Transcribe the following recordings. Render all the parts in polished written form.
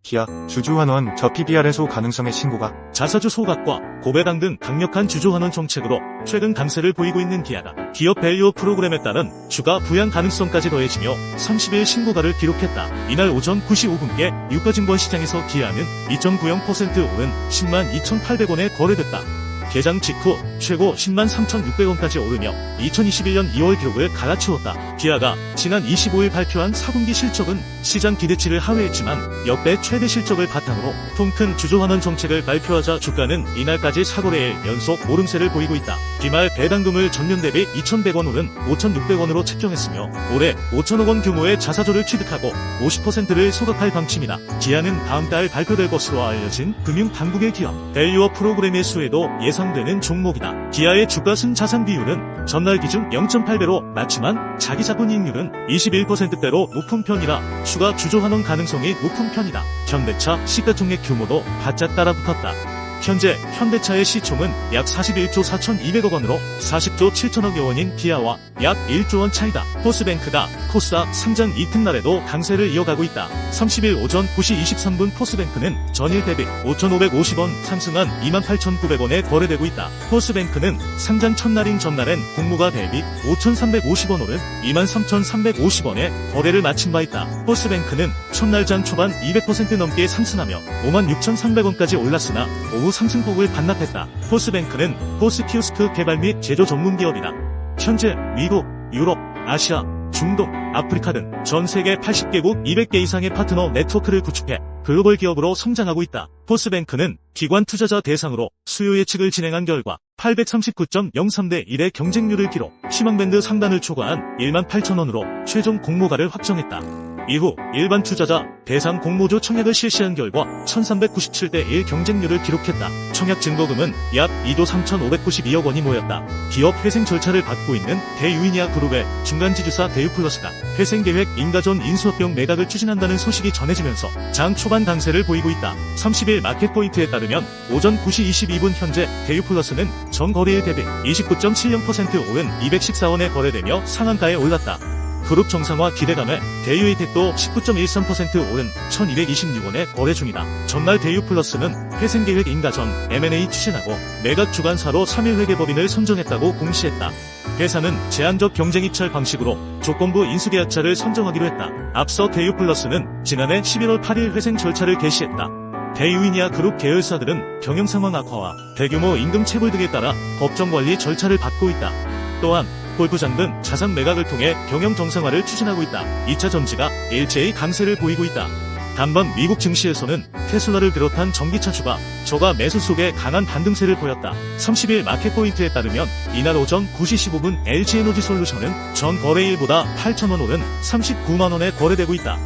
기아, 주주환원 저 PBR 해소 가능성의 신고가 자사주 소각과 고배당 등 강력한 주주환원 정책으로 최근 강세를 보이고 있는 기아가 기업 밸류 프로그램에 따른 주가 부양 가능성까지 더해지며 30일 신고가를 기록했다. 이날 오전 9시 5분께 유가증권 시장에서 기아는 2.90% 오른 10만 2,800원에 거래됐다. 개장 직후 최고 10만 3,600원까지 오르며 2021년 2월 기록을 갈아치웠다. 기아가 지난 25일 발표한 4분기 실적은 시장 기대치를 하회했지만 역대 최대 실적을 바탕으로 통큰 주주환원 정책을 발표하자 주가는 이날까지 4거래일 연속 오름세를 보이고 있다. 기말 배당금을 전년 대비 2,100원 오른 5,600원으로 책정했으며 올해 5천억 원 규모의 자사주를 취득하고 50%를 소각할 방침이다. 기아는 다음 달 발표될 것으로 알려진 금융당국의 기업 밸류업 프로그램의 수혜도 예상되는 종목이다. 기아의 주가순 자산 비율은 전날 기준 0.8배로 낮지만 자기 자본이익률은 21%대로 높은 편이라 추가 주주환원 가능성이 높은 편이다. 현대차 시가총액 규모도 바짝 따라붙었다. 현재 현대차의 시총은 약 41조 4,200억 원으로 40조 7천억여 원인 기아와 약 1조 원 차이다. 포스뱅크가 코스닥 상장 이튿날에도 강세를 이어가고 있다. 30일 오전 9시 23분 포스뱅크는 전일 대비 5,550원 상승한 28,900원에 거래되고 있다. 포스뱅크는 상장 첫날인 전날엔 공모가 대비 5,350원 오른 23,350원에 거래를 마친 바 있다. 포스뱅크는 첫날장 초반 200% 넘게 상승하며 56,300원까지 올랐으나 오후 상승폭을 반납했다. 포스뱅크는 포스키오스크 개발 및 제조 전문 기업이다. 현재 미국, 유럽, 아시아, 중동, 아프리카 등 전 세계 80개국 200개 이상의 파트너 네트워크를 구축해 글로벌 기업으로 성장하고 있다. 포스뱅크는 기관 투자자 대상으로 수요 예측을 진행한 결과 839.03대 1의 경쟁률을 기록, 희망밴드 상단을 초과한 18,000원으로 최종 공모가를 확정했다. 이후 일반 투자자 대상 공모주 청약을 실시한 결과 1397대 1 경쟁률을 기록했다. 청약 증거금은 약 2조 3,592억 원이 모였다. 기업 회생 절차를 밟고 있는 대유이니아 그룹의 중간지주사 대유플러스가 회생계획 인가전 인수합병 매각을 추진한다는 소식이 전해지면서 장 초반 강세를 보이고 있다. 30일 마켓포인트에 따르면 오전 9시 22분 현재 대유플러스는 전 거래일 대비 29.70% 오른 214원에 거래되며 상한가에 올랐다. 그룹 정상화 기대감에 대유이택도 19.13% 오른 1,226원에 거래 중이다. 전날 대유플러스는 회생계획 인가 전 M&A 추진하고 매각 주관사로 3일 회계법인을 선정했다고 공시했다. 회사는 제한적 경쟁 입찰 방식으로 조건부 인수계약자를 선정하기로 했다. 앞서 대유플러스는 지난해 11월 8일 회생 절차를 개시했다. 대유이니아 그룹 계열사들은 경영 상황 악화와 대규모 임금 체불 등에 따라 법정 관리 절차를 밟고 있다. 또한 골프장 등 자산 매각을 통해 경영 정상화를 추진하고 있다. 2차 전지가 일제히 강세를 보이고 있다. 단번 미국 증시에서는 테슬라를 비롯한 전기차주가 저가 매수 속에 강한 반등세를 보였다. 30일 마켓포인트에 따르면 이날 오전 9시 15분 LG에너지솔루션은 전 거래일보다 8,000원 오른 39만원에 거래되고 있다.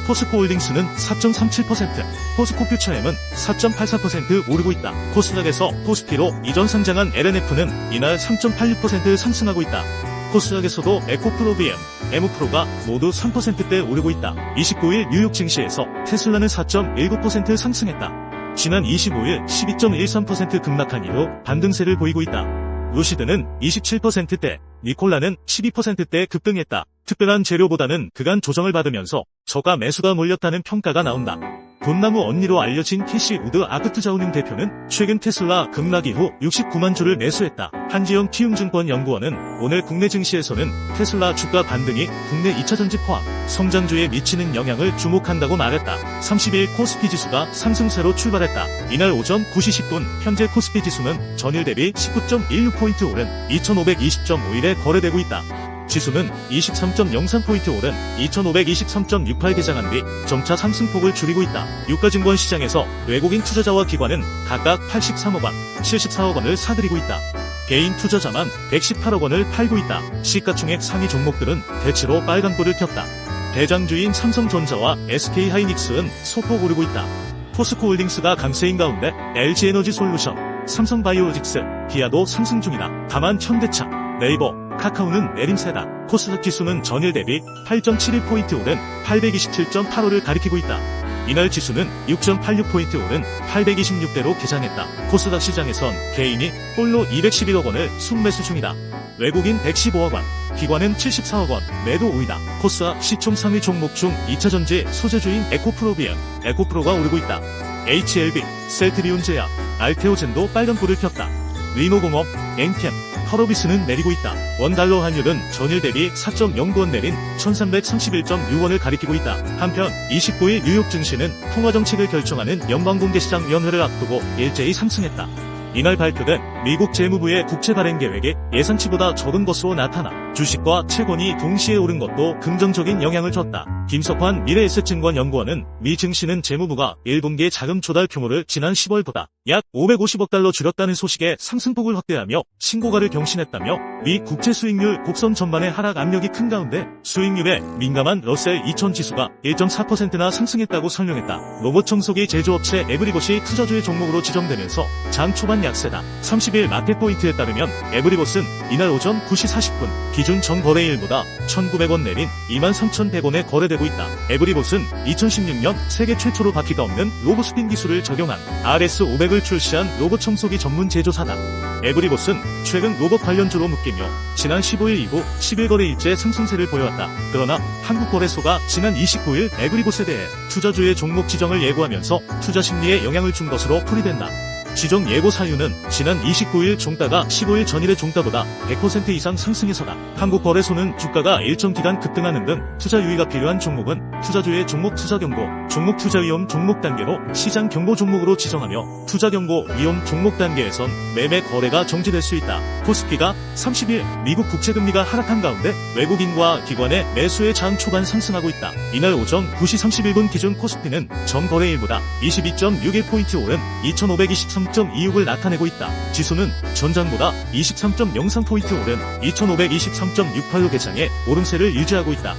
포스코홀딩스는 4.37%, 포스코퓨처엠은 4.84% 오르고 있다. 코스닥에서 코스피로 이전 상장한 LNF는 이날 3.86% 상승하고 있다. 코스닥에서도 에코프로비엠, 에무프로가 모두 3%대 오르고 있다. 29일 뉴욕 증시에서 테슬라는 4.19% 상승했다. 지난 25일 12.13% 급락한 이후 반등세를 보이고 있다. 루시드는 27%대, 니콜라는 12%대 급등했다. 특별한 재료보다는 그간 조정을 받으면서 저가 매수가 몰렸다는 평가가 나온다. 돈나무 언니로 알려진 캐시우드 아크투자운용 대표는 최근 테슬라 급락 이후 69만 주를 매수했다. 한지영 키움증권 연구원은 오늘 국내 증시에서는 테슬라 주가 반등이 국내 2차전지 포함 성장주에 미치는 영향을 주목한다고 말했다. 30일 코스피 지수가 상승세로 출발했다. 이날 오전 9시 10분 현재 코스피 지수는 전일 대비 19.16포인트 오른 2520.51에 거래되고 있다. 지수는 23.03포인트 오른 2523.68 개장한 뒤 점차 상승폭을 줄이고 있다. 유가증권 시장에서 외국인 투자자와 기관은 각각 83억 원, 74억 원을 사들이고 있다. 개인 투자자만 118억 원을 팔고 있다. 시가총액 상위 종목들은 대체로 빨간불을 켰다. 대장주인 삼성전자와 SK하이닉스는 소폭 오르고 있다. 포스코홀딩스가 강세인 가운데 LG에너지솔루션, 삼성바이오로직스, 기아도 상승 중이다. 다만 현대차, 네이버, 카카오는 내림세다. 코스닥 지수는 전일 대비 8.71포인트 오른 827.85를 가리키고 있다. 이날 지수는 6.86포인트 오른 826대로 개장했다. 코스닥 시장에선 개인이 홀로 211억 원을 순매수 중이다. 외국인 115억 원, 기관은 74억 원, 매도 우위다. 코스닥 시총 상위 종목 중 2차전지 소재주인 에코프로비엠, 에코프로가 오르고 있다. HLB, 셀트리온 제약, 알테오젠도 빨간불을 켰다. 리노공업, 엔캠, 펄어비스는 내리고 있다. 원달러 환율은 전일 대비 4.09원 내린 1331.6원을 가리키고 있다. 한편 29일 뉴욕 증시는 통화정책을 결정하는 연방공개시장위원회를 앞두고 일제히 상승했다. 이날 발표된 미국 재무부의 국채 발행 계획이 예상치보다 적은 것으로 나타나 주식과 채권이 동시에 오른 것도 긍정적인 영향을 줬다. 김석환 미래에셋증권연구원은 미 증시는 재무부가 1분기 자금 조달 규모를 지난 10월보다 약 550억 달러 줄였다는 소식에 상승폭을 확대하며 신고가를 경신했다며 미 국채 수익률 곡선 전반의 하락 압력이 큰 가운데 수익률에 민감한 러셀 2000 지수가 1.4%나 상승했다고 설명했다. 로봇 청소기 제조업체 에브리봇이 투자주의 종목으로 지정되면서 장 초반 약세다. 30일 마켓포인트에 따르면 에브리봇은 이날 오전 9시 40분 기준 전 거래일보다 1,900원 내린 23,100원에 거래되고 있다. 에브리봇은 2016년 세계 최초로 바퀴가 없는 로봇스핀 기술을 적용한 RS500을 출시한 로봇 청소기 전문 제조사다. 에브리봇은 최근 로봇 관련주로 묶이며 지난 15일 이후 10일 거래일째 상승세를 보여왔다. 그러나 한국거래소가 지난 29일 에브리봇에 대해 투자주의 종목 지정을 예고하면서 투자 심리에 영향을 준 것으로 풀이된다. 지정 예고 사유는 지난 29일 종가가 15일 전일의 종가보다 100% 이상 상승해서다. 한국거래소는 주가가 일정 기간 급등하는 등 투자 유의가 필요한 종목은 투자주의 종목 투자 경고, 종목 투자 위험 종목 단계로 시장 경고 종목으로 지정하며 투자 경고 위험 종목 단계에선 매매 거래가 정지될 수 있다. 코스피가 30일 미국 국채금리가 하락한 가운데 외국인과 기관의 매수의 장 초반 상승하고 있다. 이날 오전 9시 31분 기준 코스피는 전 거래일보다 22.61포인트 오른 2523.26을 나타내고 있다. 지수는 전장보다 23.03포인트 오른 2523.68로 개장해 오름세를 유지하고 있다.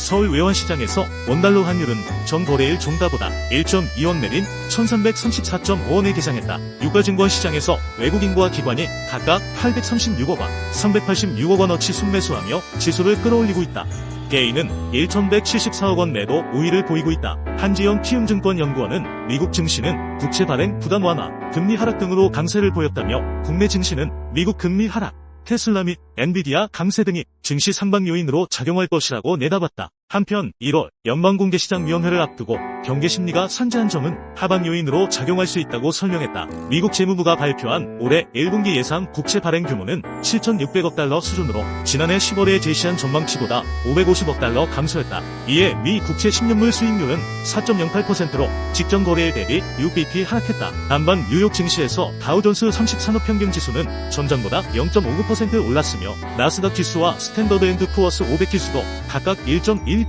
서울 외환시장에서 원달러 환율은 전 거래일 종가보다 1.2원 내린 1334.5원에 개장했다. 유가증권 시장에서 외국인과 기관이 각각 836억 원, 386억 원어치 순매수하며 지수를 끌어올리고 있다. 개인은 1,174억 원 매도 우위를 보이고 있다. 한지영 키움증권연구원은 미국 증시는 국채 발행 부담 완화, 금리 하락 등으로 강세를 보였다며 국내 증시는 미국 금리 하락, 테슬라 및 엔비디아 강세 등이 증시 상방 요인으로 작용할 것이라고 내다봤다. 한편 1월 연방공개시장위원회를 앞두고 경계심리가 산재한 점은 하방 요인으로 작용할 수 있다고 설명했다. 미국 재무부가 발표한 올해 1분기 예상 국채 발행 규모는 7,600억 달러 수준으로 지난해 10월에 제시한 전망치보다 550억 달러 감소했다. 이에 미 국채 10년물 수익률은 4.08%로 직전 거래일 대비 6bp 하락했다. 반면 뉴욕 증시에서 다우존스 30산업평균지수는 전장보다 0.59% 올랐으며 나스닥 지수와 스탠더드 앤드 푸어스 500 지수도 각각 1.12%,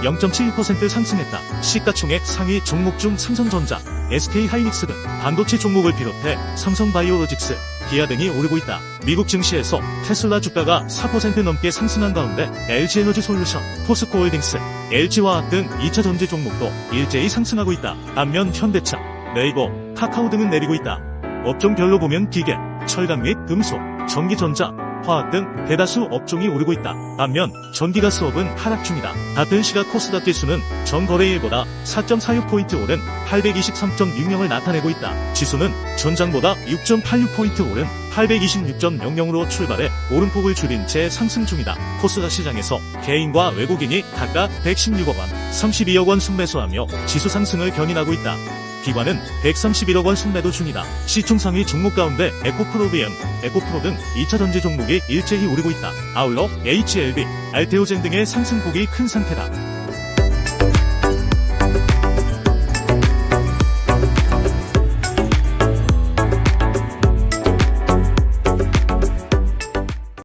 0.71% 상승했다. 시가총액 상위 종목 중 삼성전자, SK하이닉스 등 반도체 종목을 비롯해 삼성바이오로직스, 기아 등이 오르고 있다. 미국 증시에서 테슬라 주가가 4% 넘게 상승한 가운데 LG에너지솔루션, 포스코홀딩스, LG화학 등 2차 전지 종목도 일제히 상승하고 있다. 반면 현대차, 네이버, 카카오 등은 내리고 있다. 업종별로 보면 기계, 철강 및 금속, 전기전자, 화학 등 대다수 업종이 오르고 있다. 반면 전기가스업은 하락 중이다. 같은 시각 코스닥 지수는 전 거래일보다 4.46포인트 오른 823.60을 나타내고 있다. 지수는 전장보다 6.86포인트 오른 826.00으로 출발해 오름폭을 줄인 채 상승 중이다. 코스닥 시장에서 개인과 외국인이 각각 116억 원, 32억 원 순매수하며 지수 상승을 견인하고 있다. 기관은 131억 원 순매도 중이다. 시총 상위 종목 가운데 에코프로비엠, 에코프로 등 2차 전지 종목이 일제히 오르고 있다. 아울러 HLB, 알테오젠 등의 상승폭이 큰 상태다.